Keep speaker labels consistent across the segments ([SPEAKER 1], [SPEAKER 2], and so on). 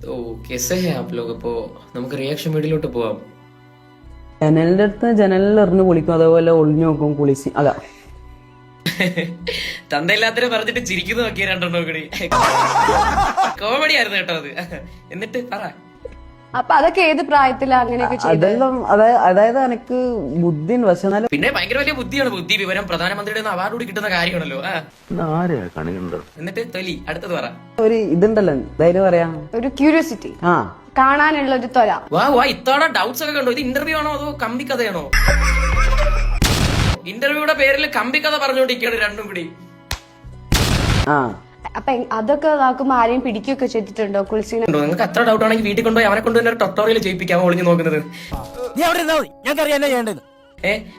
[SPEAKER 1] तो कैसे हैं आप लोग? അപ്പോ നമുക്ക് റിയാക്ഷൻ വീഡിയോയിലോട്ട് പോവാം.
[SPEAKER 2] ജനലിന്റെ അടുത്ത് ജനലിൽ എറിഞ്ഞ് കുളിക്കും, അതേപോലെ ഒളിഞ്ഞു നോക്കും കുളിച്ച്. അതാ
[SPEAKER 1] തന്തയില്ലാത്തവരെ പറഞ്ഞിട്ട് ചിരിക്കുന്നു നോക്കിയ രണ്ടെണ്ണം കൂടി കോമഡി ആയിരുന്നു കേട്ടോ അത്. എന്നിട്ട് പറ.
[SPEAKER 3] അപ്പൊ അതൊക്കെ ഏത് പ്രായത്തിലാ അങ്ങനെയൊക്കെ ചെയ്തത്?
[SPEAKER 2] അതെല്ലാം അതായത് എനിക്ക് ബുദ്ധി ഉണ്ട്, പക്ഷെ എന്നാലും
[SPEAKER 1] പിന്നെ ഭയങ്കര വലിയ ബുദ്ധിയാണ്. ബുദ്ധി വിവരം പ്രധാനമന്ത്രിയുടെ അവാർഡ് കൂടി കിട്ടുന്ന കാര്യമാണല്ലോ. എന്നിട്ട് തൊലി അടുത്തത് പറ.
[SPEAKER 2] ഒരു ഇതുണ്ടല്ലോ, എന്തായാലും പറയാ,
[SPEAKER 3] ഒരു ക്യൂരിയോസിറ്റി,
[SPEAKER 2] ആ
[SPEAKER 3] കാണാനുള്ള ഒരു ത്വര.
[SPEAKER 1] വാ ഇത്തവണ ഡൗട്ട്സ് ഒക്കെ കണ്ടോ? ഇത് ഇന്റർവ്യൂ ആണോ അതോ കമ്പിക്കഥയാണോ? ഇന്റർവ്യൂയുടെ പേരിൽ കമ്പിക്കഥ പറഞ്ഞുകൊണ്ടിരിക്കുകയാണ് രണ്ടും കൂടി.
[SPEAKER 2] ആ
[SPEAKER 3] അപ്പൊ അതൊക്കെ ഇതാക്കുമ്പോ ആരെയും പിടിക്കുകയൊക്കെ ചെയ്തിട്ടുണ്ടോ കുളിസിനെ?
[SPEAKER 1] നിങ്ങൾക്ക് അത്ര ഡൗട്ട് ആണെങ്കിൽ വീട്ടിൽ കൊണ്ടുപോയി അവനെ കൊണ്ട് തന്നെ ഒരു ട്യൂട്ടോറിയൽ ചെയ്യിപ്പിക്കാം ഒളിഞ്ഞു നോക്കുന്നത്.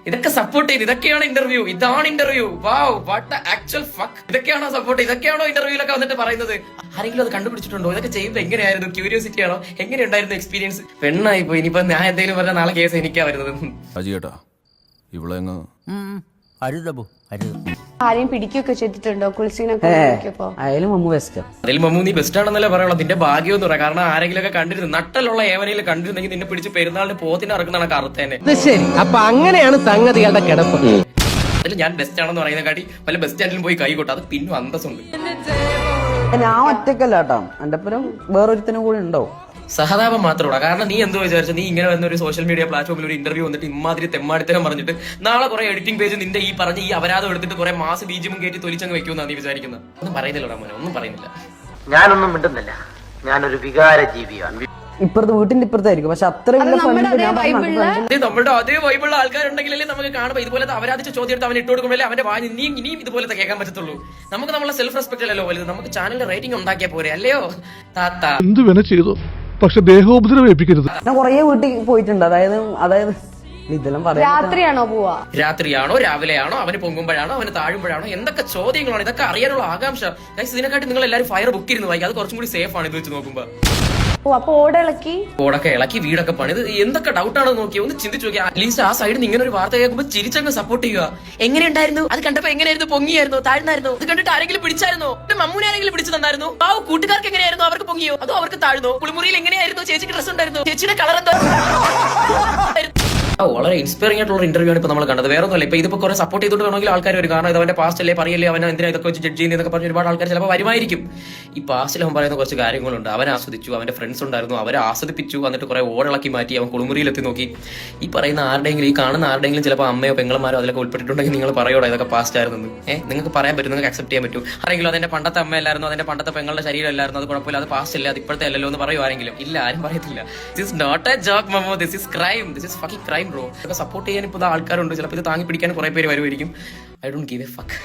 [SPEAKER 1] ഇതൊക്കെ സപ്പോർട്ട് ചെയ്ത് ഇതൊക്കെയാണ് ഇന്റർവ്യൂ, ഇതാണ് interview. Wow what actual fuck. ഇതൊക്കെയാണോ സപ്പോർട്ട്, ഇതൊക്കെയാണോ ഇന്റർവ്യൂലൊക്കെ വന്നിട്ട് പറയുന്നത്? ആരെങ്കിലും അത് കണ്ടുപിടിച്ചിട്ടുണ്ടോ? ഇതൊക്കെ ചെയ്യുമ്പോൾ എങ്ങനെയായിരുന്നു? ക്യൂരിയോസിറ്റി ആണോ? എങ്ങനെയുണ്ടായിരുന്നു എക്സ്പീരിയൻസ്? പെണ്ണായി പോയി. ഇനിയിപ്പോ ഞാൻ എന്തെങ്കിലും പറഞ്ഞാൽ നാളെ കേസ് എനിക്കാ വരുന്നത്.
[SPEAKER 3] ആരെയും പിടിക്കുകയൊക്കെ ചെയ്തിട്ടുണ്ടോ കുളിസിനെ?
[SPEAKER 2] അയാലും മമ്മു ബെസ്റ്റ്.
[SPEAKER 1] അതിൽ മമ്മൂ നീ ബെസ്റ്റ് ആണെന്നല്ലേ പറയുള്ളൂ. നിന്റെ ഭാഗ്യം എന്ന് പറയാം. കാരണം ആരെങ്കിലും ഒക്കെ കണ്ടിരുന്നു, നട്ടലുള്ള ഏവനെയിൽ കണ്ടിരുന്നെങ്കിൽ നിന്നെ പിടിച്ച് പെരുന്നാളിന് പോത്തിന് ഇറക്കുന്നതാണ് കറുത്തേനെ.
[SPEAKER 4] ശരി, അപ്പൊ അങ്ങനെയാണ് സംഗതികളുടെ കിടപ്പ്.
[SPEAKER 1] അതിൽ ഞാൻ ബെസ്റ്റ് ആണെന്ന് പറയുന്ന കാട്ടി വല്ല ബസ് സ്റ്റാൻഡിലും പോയി കൈ കൊട്ടാ, അത് പിന്നെ അന്തസ്സുണ്ട്.
[SPEAKER 2] ഞാൻ ഒറ്റക്കല്ല കേട്ടോ, എന്റെ പുരം വേറൊരുത്തിനും കൂടി ഉണ്ടാവും.
[SPEAKER 1] സഹതാപം മാത്രമല്ല. കാരണം നീ എന്തോ വിചാരിച്ചു, നീ ഇങ്ങനെ വന്ന ഒരു സോഷ്യൽ മീഡിയ പ്ലാറ്റ്ഫോമിൽ ഒരു ഇന്റർവ്യൂ വന്നിട്ട് ഇമാതിരി തെമ്മാടിത്തരം പറഞ്ഞിട്ട് നാളെ കുറെ എഡിറ്റിംഗ് പേജ് നിന്റെ ഈ പറഞ്ഞ ഈ അപരാധം എടുത്തിട്ട് കുറെ മാസ് ബീജമും കയറ്റി തൊലിച്ചങ്ങ് വെക്കുമെന്നാണ് നീ വിചാരിക്കുന്നത്. ഒന്നും പറയുന്നില്ലടാ മോനെ, ഒന്നും പറയുന്നില്ല.
[SPEAKER 5] ഞാനൊന്നും മിണ്ടുന്നില്ല, ഞാനൊരു വികാര ജീവിയാണ്.
[SPEAKER 2] ഇപ്പുറത്ത് വീട്ടിന്റെ ഇപ്പുറത്തായിരിക്കും, പക്ഷെ അത്ര
[SPEAKER 1] നമ്മുടെ അതേ വൈബിളുള്ള ആൾക്കാരുണ്ടെങ്കിലല്ലേ നമുക്ക് കാണുമ്പോൾ ഇതുപോലത്തെ അപരാധിച്ച ചോദ്യം എടുത്ത് അവൻ ഇട്ട് കൊടുക്കുമ്പോഴേ അവന്റെ വായി ഇനിയും ഇതുപോലത്തെ കേൾക്കാൻ പറ്റത്തുള്ളൂ. നമുക്ക് നമ്മളെ സെൽഫ് റെസ്പെക്ട് അല്ലല്ലോ വലുത്. നമുക്ക് ചാനലിന്റെ റേറ്റിംഗ് ഉണ്ടാക്കിയാൽ പോരെ, അല്ലയോ താത്ത?
[SPEAKER 6] എന്ത് വേണ ചെയ്തു, പക്ഷെ ദേഹോപദ്രവം ഏൽപ്പിക്കരുത്.
[SPEAKER 2] ഞാൻ കൊറേ വീട്ടിൽ പോയിട്ടുണ്ട്. അതായത് ഇതെല്ലാം പറയാം.
[SPEAKER 3] രാത്രിയാണോ പോവാ?
[SPEAKER 1] രാത്രിയാണോ രാവിലെയാണോ, അവന് പൊങ്ങുമ്പോഴാണോ അവന് താഴുമ്പോഴാണോ, എന്തൊക്കെ ചോദ്യങ്ങളാണ് ഇതൊക്കെ അറിയാനുള്ള ആകാംക്ഷ. ഇതിനെക്കാട്ടി നിങ്ങൾ എല്ലാവരും ഫയർ ബുക്ക് ഇരുന്ന് വായിക്കും, അത് കുറച്ചും കൂടി സേഫ് ആണ് ഇത് വെച്ച് നോക്കുമ്പോ.
[SPEAKER 3] അപ്പൊ ഓടൊക്കെ
[SPEAKER 1] ഇളക്കി വീടൊക്കെ പണിത് എന്തൊക്കെ ഡൗട്ടാണോ നോക്കി ഒന്ന് ചിന്തിച്ചു നോക്കി. അറ്റ്ലീസ്റ്റ് ആ സൈഡിൽ നിന്ന് ഇങ്ങനെ ഒരു വാർത്ത കേൾക്കുമ്പോൾ ചിരിച്ചങ്ങ് സപ്പോർട്ട് ചെയ്യുക. എങ്ങനെയുണ്ടായിരുന്നു അത് കണ്ടപ്പോ? എങ്ങനെയായിരുന്നു? പൊങ്ങിയായിരുന്നു? താഴ്ന്നായിരുന്നു? ഇത് കണ്ടിട്ട് ആരെങ്കിലും പിടിച്ചായിരുന്നോ? മമ്മൂനെ ആരെങ്കിലും പിടിച്ചു തന്നായിരുന്നു? ആ കൂട്ടുകാർക്ക് എങ്ങനെയായിരുന്നു? അവർക്ക് പൊങ്ങിയോ അതോ അവർക്ക് താഴ്ന്നോ? കുളിമുറിയിൽ എങ്ങനെയായിരുന്നു? ചേച്ചിക്ക് ഡ്രസ് ഉണ്ടായിരുന്നു? ചേച്ചിയുടെ കളർ എന്തോ? വളരെ ഇൻസ്പയറിംഗ് ആയിട്ടുള്ള ഇന്റർവ്യൂ ആണ് ഇപ്പൊ നമ്മൾ കണ്ടത്. വേറെ ഒന്നുമല്ല, ഇപ്പൊ ഇതിപ്പോ കുറെ സപ്പോർട്ട് ചെയ്തിട്ട് വേണമെങ്കിൽ ആൾക്കാർ വരും. കാരണം ഇത് അവന്റെ പാസ്റ്റ് അല്ലേ, പറയല്ലേ അവൻ എന്തിനാ ഇതൊക്കെ വെച്ച് ജഡ്ജ് ചെയ്യുന്നതൊക്കെ പറഞ്ഞ് ഒരുപാട് ആൾക്കാർ ചിലപ്പോൾ വരുമായിരിക്കും. ഈ പാസ്റ്റിൽ അവൻ പറയുന്ന കുറച്ച് കാര്യങ്ങളുണ്ട്. അവൻ ആസ്വദിച്ചു, അവന്റെ ഫ്രണ്ട്സ് ഉണ്ടായിരുന്നു, അവരെ ആസ്വദിപ്പിച്ചു, എന്നിട്ട് കുറെ ഓടിളക്കി മാറ്റി അവൻ കുളിമുറിയിലെത്തി നോക്കി. ഈ പറയുന്ന ആരുടെയെങ്കിലും, ഈ കാണുന്ന ആരുടെയെങ്കിലും ചിലപ്പോൾ അമ്മയോ പെങ്ങളമാരോ അതിലൊക്കെ ഉൾപ്പെട്ടിട്ടുണ്ടെങ്കിൽ നിങ്ങൾ പറയോടോ ഇതൊക്കെ പാസ്റ്റ് ആയിരുന്നു. നിങ്ങൾക്ക് പറയാൻ പറ്റും, നിങ്ങൾക്ക് അക്സെപ്റ്റ് ചെയ്യാൻ പറ്റും. ആരെങ്കിലും അതെന്റെ പണ്ടത്തെ അമ്മയല്ലായിരുന്നു, അതിന്റെ പണ്ടത്തെ പെങ്ങളുടെ ശരീരമല്ലായിരുന്നു, അത് കുഴപ്പമില്ല, അത് പാസ്റ്റ് അല്ല, അത് ഇപ്പോഴത്തെ അല്ലല്ലോ എന്ന് പറയും ആരെങ്കിലും? ഇല്ല, ആരും പറയത്തില്ല. This is not a joke മമ്മോ, this is crime, this is fucking crime bro. ഇതൊക്കെ സപ്പോർട്ട് ചെയ്യാൻ ഇപ്പോൾ ആൾക്കാരുണ്ട്. ചിലപ്പോൾ ഇത് താങ്ങി പിടിക്കാൻ കുറെ പേര് വരുമായിരിക്കും. I don't give A fuck.